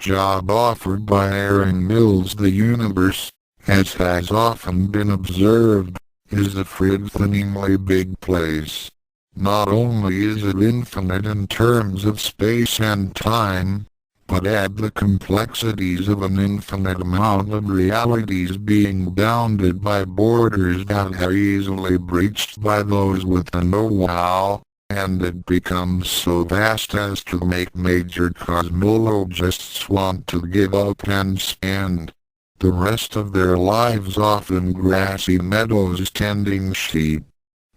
job offered by Erin Mills the universe, as has often been observed, is a frightening big place. Not only is it infinite in terms of space and time, but add the complexities of an infinite amount of realities being bounded by borders that are easily breached by those with the know-how, and it becomes so vast as to make major cosmologists want to give up and spend the rest of their lives off in grassy meadows tending sheep.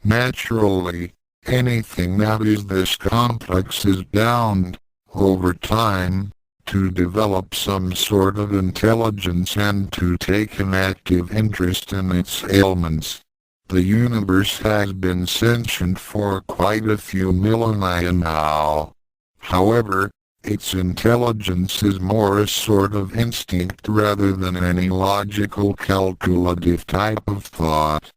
Naturally, anything that is this complex is bound, over time, to develop some sort of intelligence and to take an active interest in its ailments. The universe has been sentient for quite a few millennia now. However, its intelligence is more a sort of instinct rather than any logical calculative type of thought.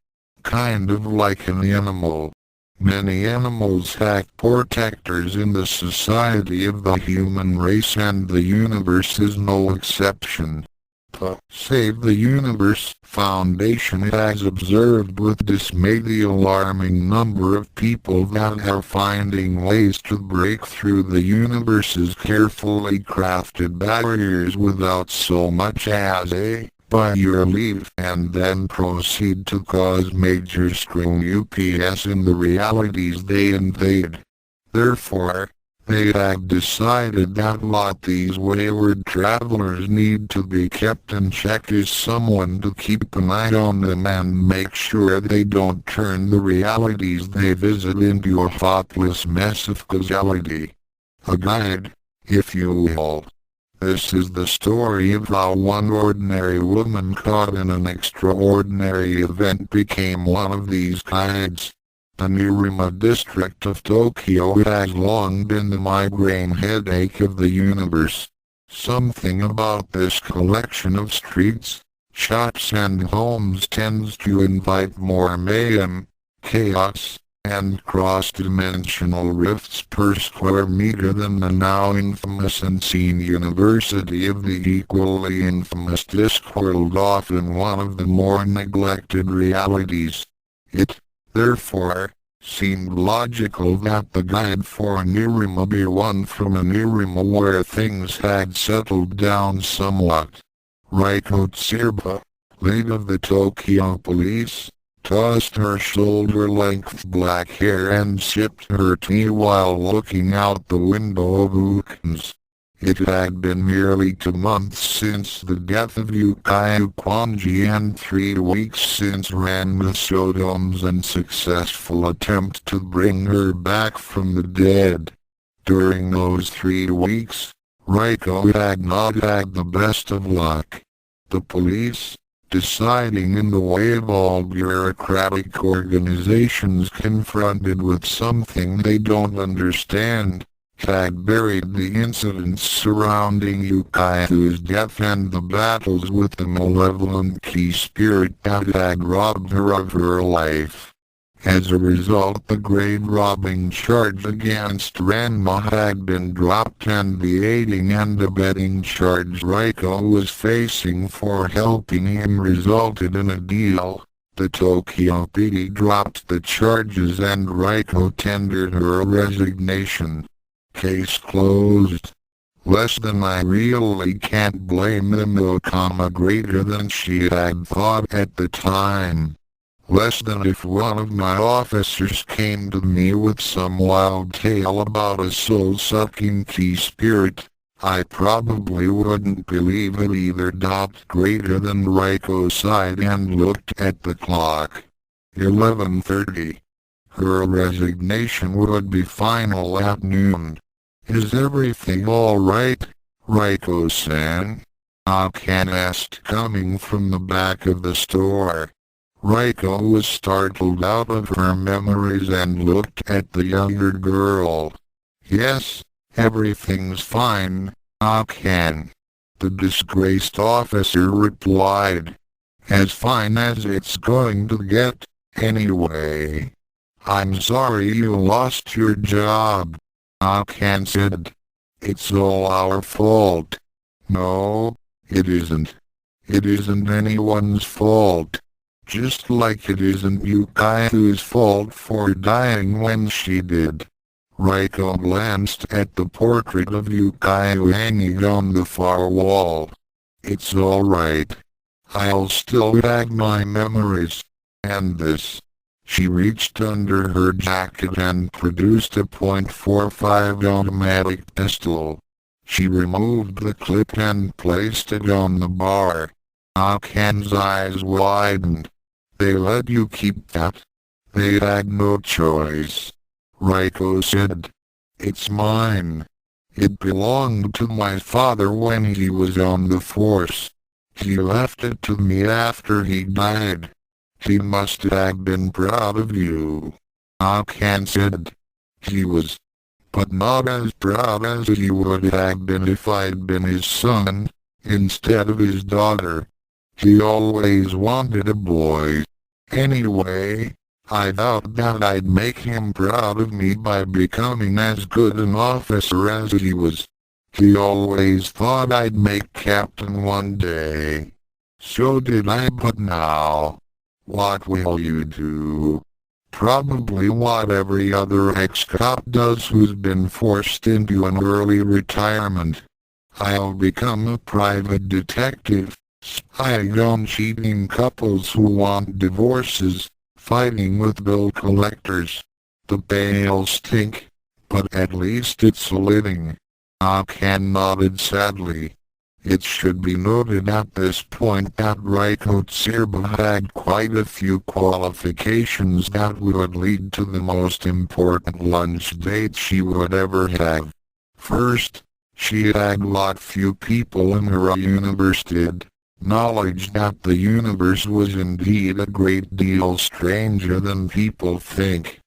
Kind of like an animal. Many animals have protectors in the society of the human race, and the universe is no exception. The Save the Universe Foundation has observed with dismay the alarming number of people that are finding ways to break through the universe's carefully crafted barriers without so much as a "by your leave," and then proceed to cause major screw-ups in the realities they invade. Therefore, they have decided that these wayward travelers need to be kept in check as someone to keep an eye on them and make sure they don't turn the realities they visit into a hopeless mess of causality. A guide, if you will. This is the story of how one ordinary woman caught in an extraordinary event became one of these guides. The Nerima district of Tokyo has long been the migraine headache of the universe. Something about this collection of streets, shops and homes tends to invite more mayhem, chaos, and cross-dimensional rifts per square meter than the now infamous Unseen University of the equally infamous Discworld, often one of the more neglected realities. It, therefore, seemed logical that the guide for Nerima be one from a Nerima where things had settled down somewhat. Reiko Tsereba, lead of the Tokyo police, tossed her shoulder-length black hair and sipped her tea while looking out the window of Ukens. It had been nearly 2 months since the death of Yukai Kwanji and 3 weeks since Ranma Saotome's unsuccessful attempt to bring her back from the dead. During those 3 weeks, Reiko had not had the best of luck. The police, deciding in the way of all bureaucratic organizations confronted with something they don't understand, had buried the incidents surrounding Yukai's death and the battles with the malevolent key spirit that had robbed her of her life. As a result, the grave robbing charge against Ranma had been dropped, and the aiding and abetting charge Reiko was facing for helping him resulted in a deal. The Tokyo PD dropped the charges and Reiko tendered her resignation. Case closed. Less than I really can't blame them, no comma greater than she had thought at the time. Less than if one of my officers came to me with some wild tale about a soul-sucking key spirit, I probably wouldn't believe it either. Greater than Reiko sighed and looked at the clock. 11:30. Her resignation would be final at noon. Is everything all right, Reiko-san? Akan asked, coming from the back of the store. Reiko was startled out of her memories and looked at the younger girl. Yes, everything's fine, Akan. The disgraced officer replied. As fine as it's going to get, anyway. I'm sorry you lost your job, Akan said. It's all our fault. No, it isn't. It isn't anyone's fault. Just like it isn't Yukai's fault for dying when she did. Reiko glanced at the portrait of Yukai hanging on the far wall. It's alright. I'll still tag my memories. And this. She reached under her jacket and produced a .45 automatic pistol. She removed the clip and placed it on the bar. Akan's eyes widened. They let you keep that? They had no choice. Reiko said. It's mine. It belonged to my father when he was on the force. He left it to me after he died. He must have been proud of you. Akan said. He was. But not as proud as he would have been if I'd been his son, instead of his daughter. He always wanted a boy. Anyway, I thought that I'd make him proud of me by becoming as good an officer as he was. He always thought I'd make captain one day. So did I, but now, what will you do? Probably what every other ex-cop does who's been forced into an early retirement. I'll become a private detective, spying on cheating couples who want divorces, fighting with bill collectors. The pay'll stink, but at least it's a living. Akan nodded sadly. It should be noted at this point that Reiko Tsereba had quite a few qualifications that would lead to the most important lunch date she would ever have. First, she had what few people in her universe did. Knowledge that the universe was indeed a great deal stranger than people think.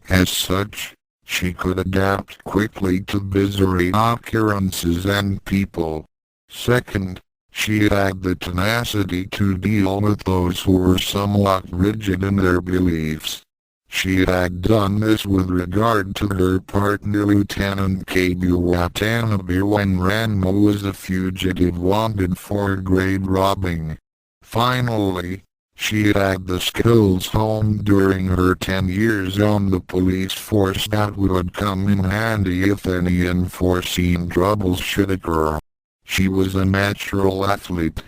As such, she could adapt quickly to bizarre occurrences and people. Second, she had the tenacity to deal with those who were somewhat rigid in their beliefs. She had done this with regard to her partner Lieutenant Kabu Watanabe when Ranma was a fugitive wanted for grave robbing. Finally, she had the skills honed during her 10 years on the police force that would come in handy if any unforeseen troubles should occur. She was a natural athlete.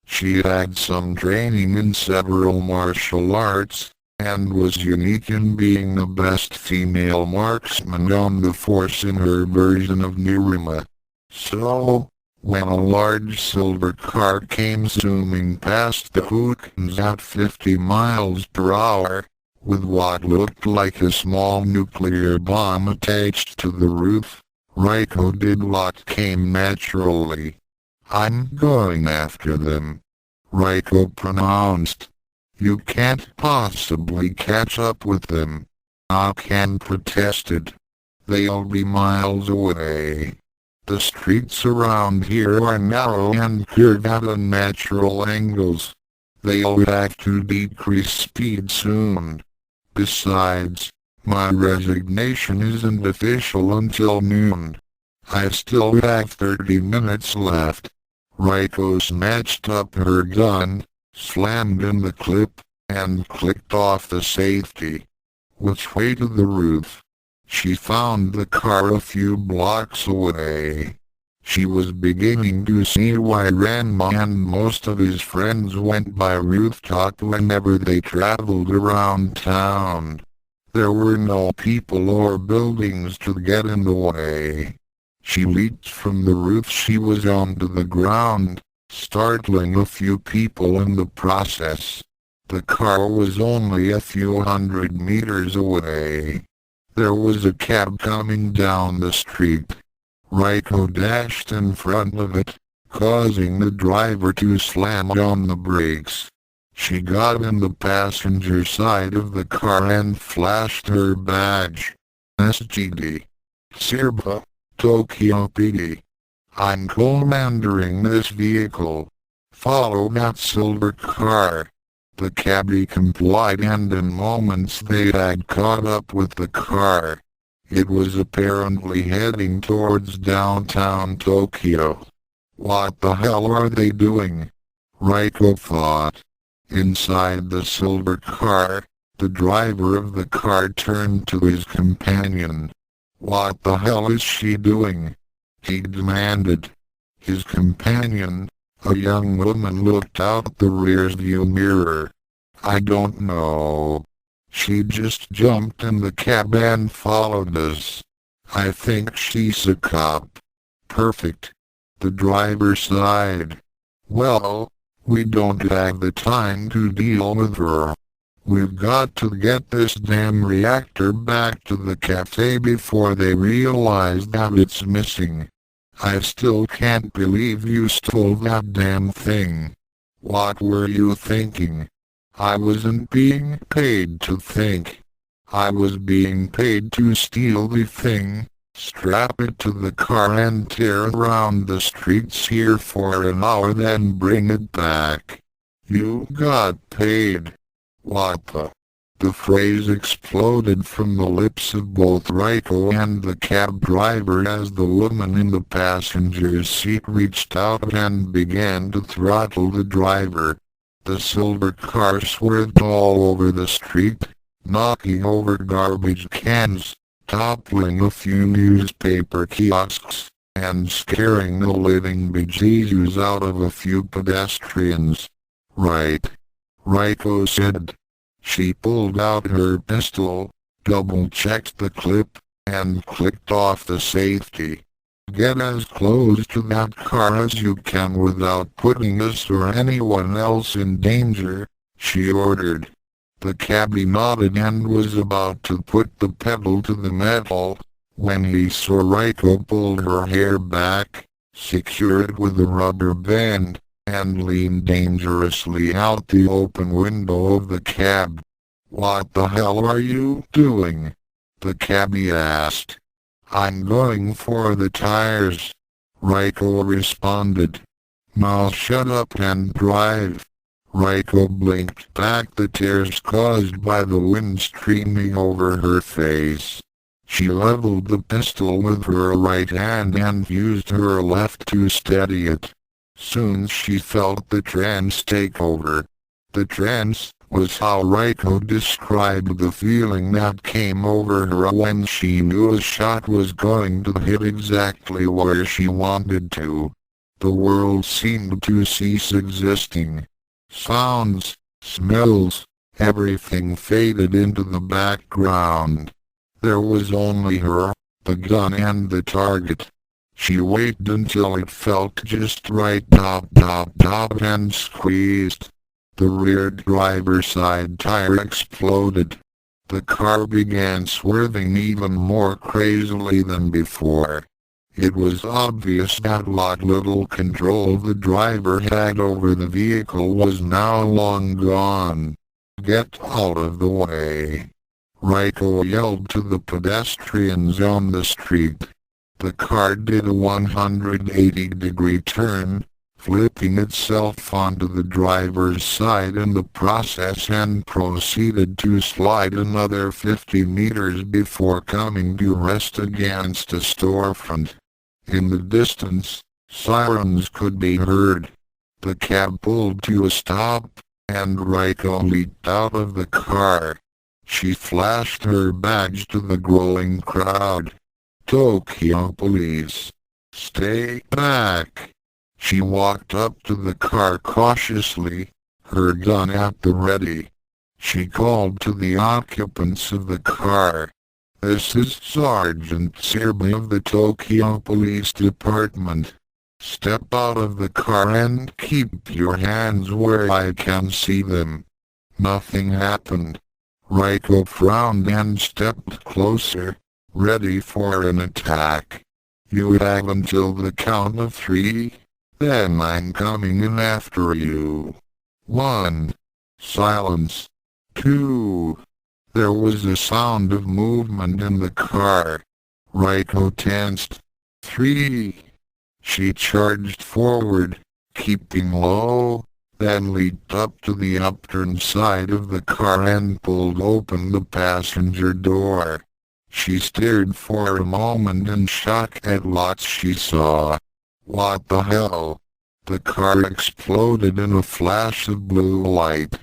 She had some training in several martial arts, and was unique in being the best female marksman on the force in her version of Nerima. So, when a large silver car came zooming past the Hookins at 50 miles per hour, with what looked like a small nuclear bomb attached to the roof, Reiko did what came naturally. I'm going after them, Reiko pronounced. You can't possibly catch up with them. Akan protested. They'll be miles away. The streets around here are narrow and curve at unnatural angles. They'll have to decrease speed soon. Besides, my resignation isn't official until noon. I still have 30 minutes left. Reiko snatched up her gun, slammed in the clip, and clicked off the safety. Which way to the roof? She found the car a few blocks away. She was beginning to see why Ranma and most of his friends went by rooftop whenever they traveled around town. There were no people or buildings to get in the way. She leaped from the roof she was on to the ground, startling a few people in the process. The car was only a few hundred meters away. There was a cab coming down the street. Reiko dashed in front of it, causing the driver to slam on the brakes. She got in the passenger side of the car and flashed her badge. SGD. Tsereba, Tokyo PD. I'm commanding this vehicle. Follow that silver car. The cabbie complied, and in moments they had caught up with the car. It was apparently heading towards downtown Tokyo. What the hell are they doing? Reiko thought. Inside the silver car, the driver of the car turned to his companion. What the hell is she doing? He demanded. His companion, a young woman, looked out the rearview mirror. I don't know. She just jumped in the cab and followed us. I think she's a cop. Perfect. The driver sighed. Well, we don't have the time to deal with her. We've got to get this damn reactor back to the cafe before they realize that it's missing. I still can't believe you stole that damn thing. What were you thinking? I wasn't being paid to think. I was being paid to steal the thing, strap it to the car and tear around the streets here for an hour, then bring it back. You got paid. What the? The phrase exploded from the lips of both Reiko and the cab driver as the woman in the passenger's seat reached out and began to throttle the driver. The silver car swerved all over the street, knocking over garbage cans, toppling a few newspaper kiosks, and scaring the living bejesus out of a few pedestrians. Right, Reiko said. She pulled out her pistol, double-checked the clip, and clicked off the safety. Get as close to that car as you can without putting us or anyone else in danger, she ordered. The cabbie nodded and was about to put the pedal to the metal, when he saw Reiko pull her hair back, secure it with a rubber band, and lean dangerously out the open window of the cab. What the hell are you doing? The cabbie asked. I'm going for the tires, Reiko responded. Now shut up and drive. Reiko blinked back the tears caused by the wind streaming over her face. She leveled the pistol with her right hand and used her left to steady it. Soon she felt the trance take over. The trance was how Reiko described the feeling that came over her when she knew a shot was going to hit exactly where she wanted to. The world seemed to cease existing. Sounds, smells, everything faded into the background. There was only her, the gun and the target. She waited until it felt just right, and squeezed. The rear driver's side tire exploded. The car began swerving even more crazily than before. It was obvious that what little control the driver had over the vehicle was now long gone. Get out of the way! Reiko yelled to the pedestrians on the street. The car did a 180-degree turn, flipping itself onto the driver's side in the process, and proceeded to slide another 50 meters before coming to rest against a storefront. In the distance, sirens could be heard. The cab pulled to a stop, and Reiko leaped out of the car. She flashed her badge to the growing crowd. Tokyo Police. Stay back. She walked up to the car cautiously, her gun at the ready. She called to the occupants of the car. This is Sergeant Tsereba of the Tokyo Police Department. Step out of the car and keep your hands where I can see them. Nothing happened. Reiko frowned and stepped closer, ready for an attack. You have until the count of 3. Then I'm coming in after you. 1. Silence. 2. There was a sound of movement in the car. Reiko tensed. 3. She charged forward, keeping low, then leaped up to the upturned side of the car and pulled open the passenger door. She stared for a moment in shock at what she saw. What the hell? The car exploded in a flash of blue light.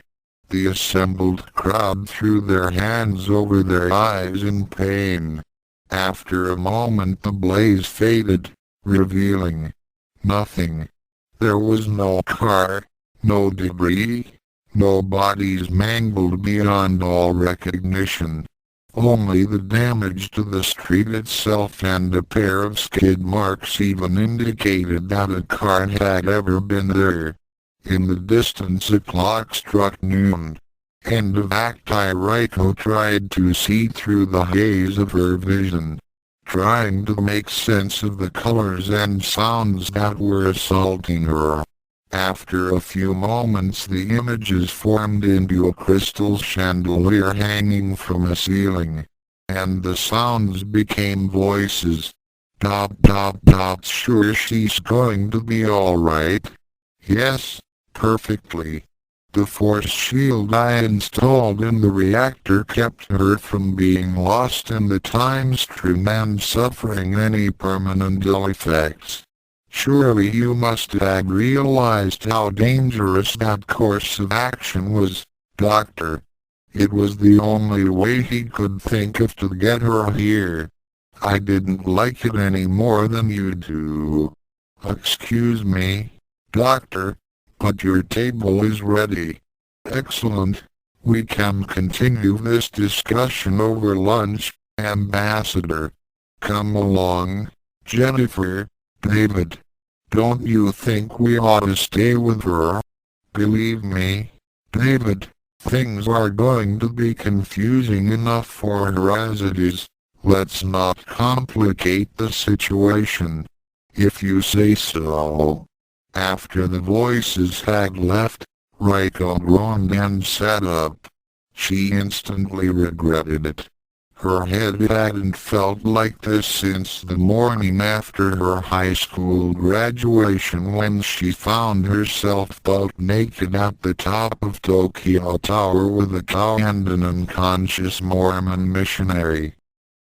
The assembled crowd threw their hands over their eyes in pain. After a moment the blaze faded, revealing nothing. There was no car, no debris, no bodies mangled beyond all recognition. Only the damage to the street itself and a pair of skid marks even indicated that a car had ever been there. In the distance a clock struck noon. End of Act I. Reiko tried to see through the haze of her vision, trying to make sense of the colors and sounds that were assaulting her. After a few moments the images formed into a crystal chandelier hanging from a ceiling, and the sounds became voices. Dop dop dop. Sure she's going to be alright? Yes, perfectly. The force shield I installed in the reactor kept her from being lost in the time stream and suffering any permanent ill effects. Surely you must have realized how dangerous that course of action was, Doctor. It was the only way he could think of to get her here. I didn't like it any more than you do. Excuse me, Doctor, but your table is ready. Excellent. We can continue this discussion over lunch, Ambassador. Come along, Jennifer. David, don't you think we ought to stay with her? Believe me, David, things are going to be confusing enough for her as it is. Let's not complicate the situation. If you say so. After the voices had left, Reiko groaned and sat up. She instantly regretted it. Her head hadn't felt like this since the morning after her high school graduation when she found herself buck naked at the top of Tokyo Tower with a cow and an unconscious Mormon missionary.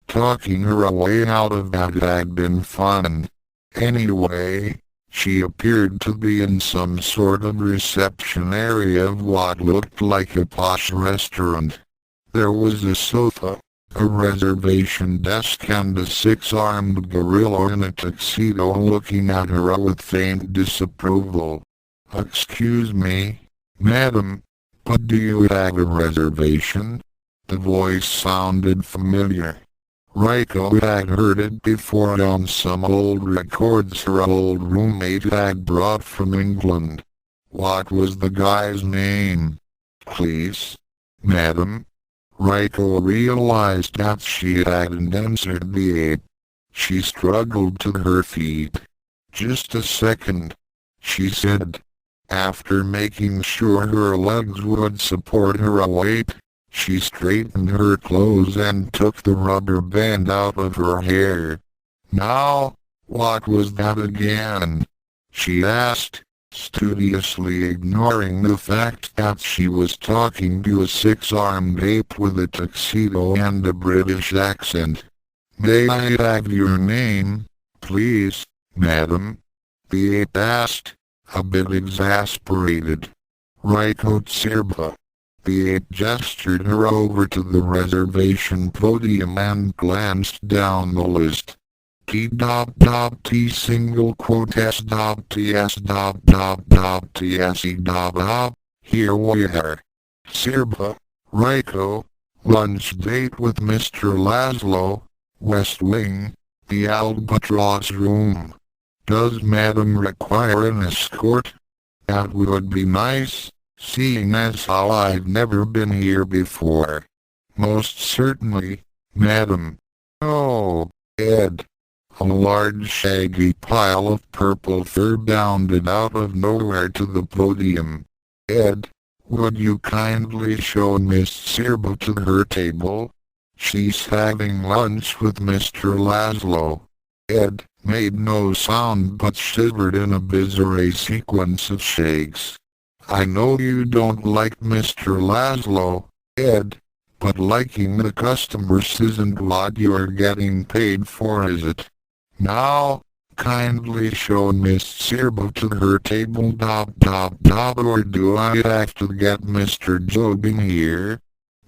Talking her way out of that had been fun. Anyway, she appeared to be in some sort of reception area of what looked like a posh restaurant. There was a sofa, a reservation desk and a six-armed gorilla in a tuxedo looking at her with faint disapproval. Excuse me, madam, but do you have a reservation? The voice sounded familiar. Reiko had heard it before on some old records her old roommate had brought from England. What was the guy's name? Please, madam? Reiko realized that she hadn't answered the ape. She struggled to her feet. Just a second, she said. After making sure her legs would support her weight, she straightened her clothes and took the rubber band out of her hair. Now, what was that again? She asked, studiously ignoring the fact that she was talking to a six-armed ape with a tuxedo and a British accent. May I have your name, please, madam? The ape asked, a bit exasperated. Reiko Tsereba. The ape gestured her over to the reservation podium and glanced down the list. T.T single quote S.T.S.T.S.E. Here we are. Tsereba, Reiko, lunch date with Mr. Laszlo, West Wing, the Albatross Room. Does madam require an escort? That would be nice, seeing as how I've never been here before. Most certainly, madam. Oh, Ed. A large shaggy pile of purple fur bounded out of nowhere to the podium. Ed, would you kindly show Miss Tsereba to her table? She's having lunch with Mr. Laszlo. Ed made no sound but shivered in a bizarre sequence of shakes. I know you don't like Mr. Laszlo, Ed, but liking the customers isn't what you're getting paid for, is it? Now, kindly show Miss Tsereba to her table ... or do I have to get Mr. Job in here?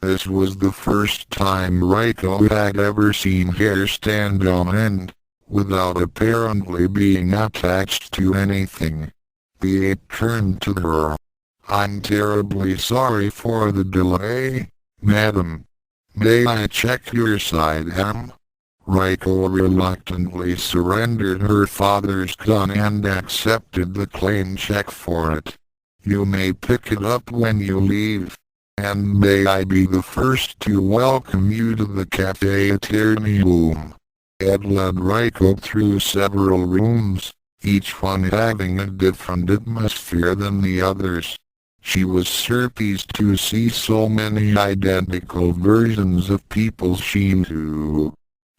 This was the first time Reiko had ever seen hair stand on end, without apparently being attached to anything. The aide turned to her. I'm terribly sorry for the delay, madam. May I check your side, Reiko reluctantly surrendered her father's gun and accepted the claim check for it. You may pick it up when you leave. And may I be the first to welcome you to the cafeteria room. Ed led Reiko through several rooms, each one having a different atmosphere than the others. She was surprised to see so many identical versions of people she knew.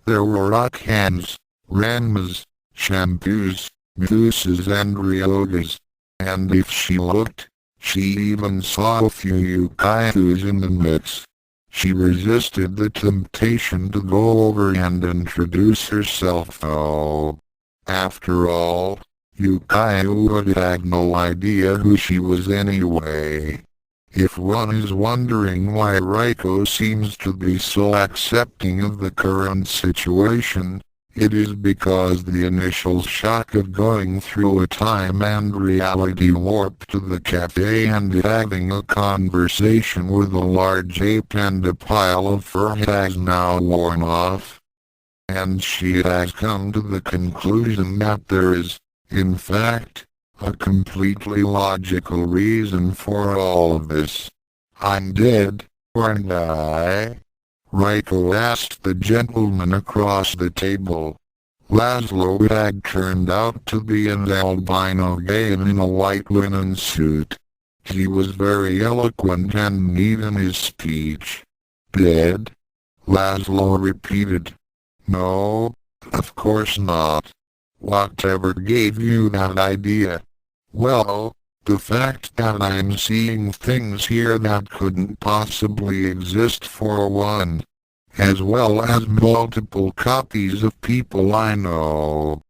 There were Akans, Ranmas, Shampoos, Muses and Ryogas. And if she looked, she even saw a few Yukaius in the mix. She resisted the temptation to go over and introduce herself though. After all, Yukaiu would have no idea who she was anyway. If one is wondering why Reiko seems to be so accepting of the current situation, it is because the initial shock of going through a time and reality warp to the cafe and having a conversation with a large ape and a pile of fur has now worn off. And she has come to the conclusion that there is, in fact, a completely logical reason for all of this. I'm dead, aren't I? Reiko asked the gentleman across the table. Laszlo had turned out to be an albino gay in a white linen suit. He was very eloquent and neat in his speech. Dead? Laszlo repeated. No, of course not. Whatever gave you that idea? Well, the fact that I'm seeing things here that couldn't possibly exist for one, as well as multiple copies of people I know.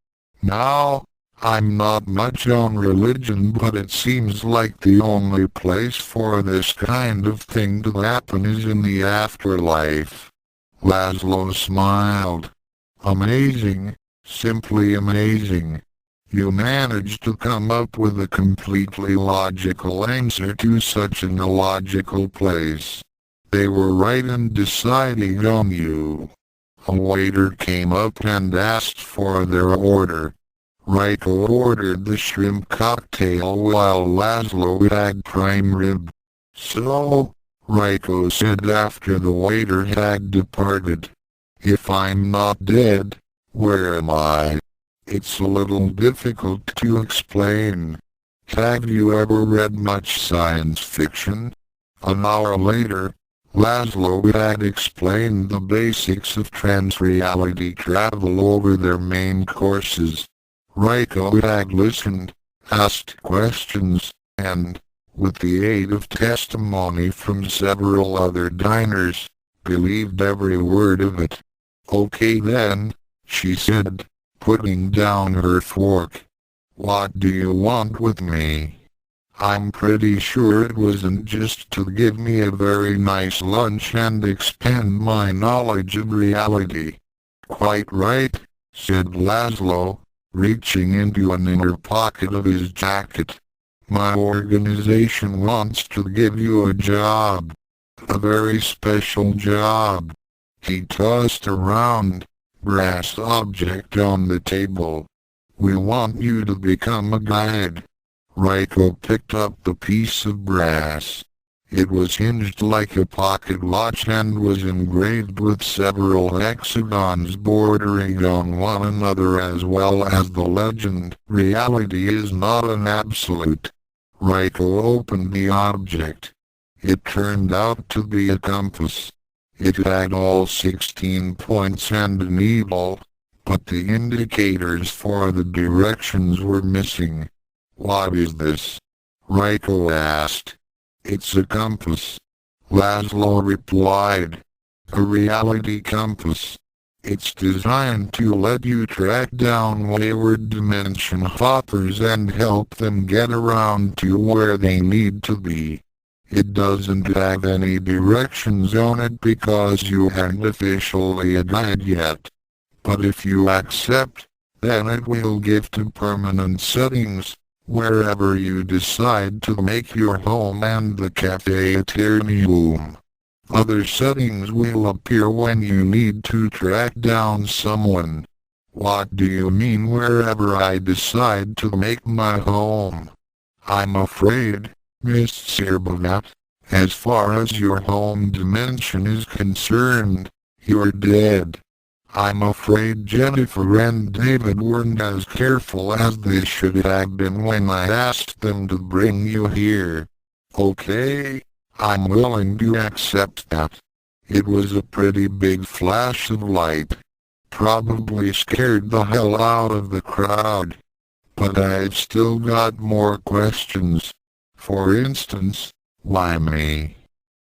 Now, I'm not much on religion, but it seems like the only place for this kind of thing to happen is in the afterlife. Laszlo smiled. Amazing, simply amazing. You managed to come up with a completely logical answer to such an illogical place. They were right in deciding on you. A waiter came up and asked for their order. Reiko ordered the shrimp cocktail while Laszlo had prime rib. So, Reiko said after the waiter had departed. If I'm not dead, where am I? It's a little difficult to explain. Have you ever read much science fiction? An hour later, Laszlo had explained the basics of trans-reality travel over their main courses. Reiko had listened, asked questions, and, with the aid of testimony from several other diners, believed every word of it. Okay then, she said, putting down her fork. What do you want with me? I'm pretty sure it wasn't just to give me a very nice lunch and expand my knowledge of reality. Quite right, said Laszlo, reaching into an inner pocket of his jacket. My organization wants to give you a job. A very special job. He tossed a round, brass object on the table. We want you to become a guide. Reiko picked up the piece of brass. It was hinged like a pocket watch and was engraved with several hexagons bordering on one another, as well as the legend, "Reality is not an absolute." Reiko opened the object. It turned out to be a compass. It had all 16 points and a needle, but the indicators for the directions were missing. What is this? Reiko asked. It's a compass. Laszlo replied. A reality compass. It's designed to let you track down wayward dimension hoppers and help them get around to where they need to be. It doesn't have any directions on it because you aren't officially a guide yet. But if you accept, then it will give to permanent settings, wherever you decide to make your home and the cafe eternum. Other settings will appear when you need to track down someone. What do you mean wherever I decide to make my home? I'm afraid, Miss Tsereba, as far as your home dimension is concerned, you're dead. I'm afraid Jennifer and David weren't as careful as they should have been when I asked them to bring you here. Okay, I'm willing to accept that. It was a pretty big flash of light. Probably scared the hell out of the crowd. But I've still got more questions. For instance, why me?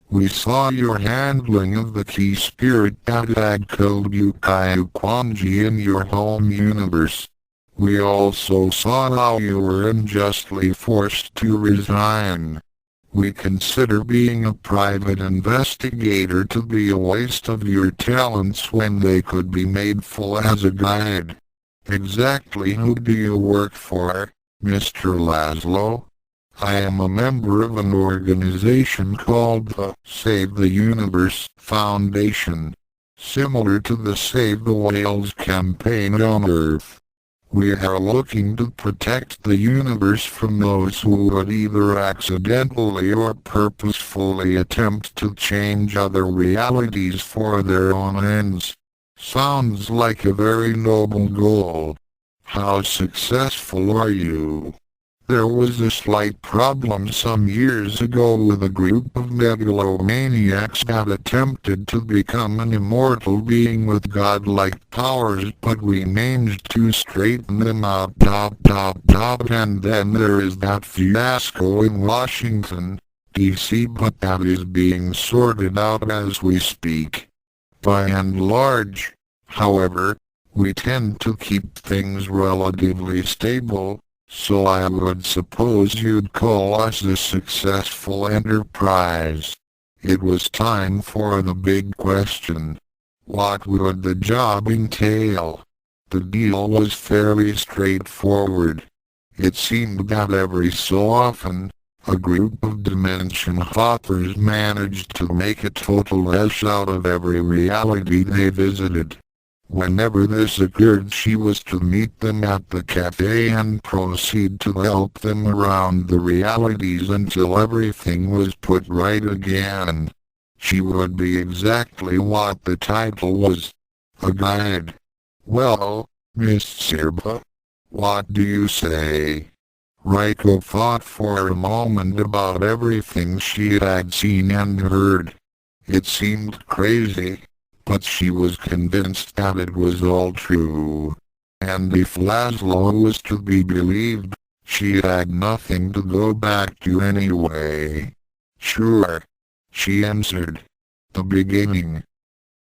We saw your handling of the key spirit that had killed Yukai Kwanji in your home universe. We also saw how you were unjustly forced to resign. We consider being a private investigator to be a waste of your talents when they could be made full as a guide. Exactly who do you work for, Mr. Laszlo? I am a member of an organization called the Save the Universe Foundation, similar to the Save the Whales campaign on Earth. We are looking to protect the universe from those who would either accidentally or purposefully attempt to change other realities for their own ends. Sounds like a very noble goal. How successful are you? There was a slight problem some years ago with a group of megalomaniacs that attempted to become an immortal being with godlike powers, but we managed to straighten them out. And then there is that fiasco in Washington, D.C., but that is being sorted out as we speak. By and large, however, we tend to keep things relatively stable. So I would suppose you'd call us a successful enterprise. It was time for the big question. What would the job entail? The deal was fairly straightforward. It seemed that every so often, a group of dimension hoppers managed to make a total ass out of every reality they visited. Whenever this occurred, she was to meet them at the cafe and proceed to help them around the realities until everything was put right again. She would be exactly what the title was, a guide. Well, Miss Tsereba, what do you say? Reiko thought for a moment about everything she had seen and heard. It seemed crazy, but she was convinced that it was all true. And if Laszlo was to be believed, she had nothing to go back to anyway. Sure, she answered. The beginning.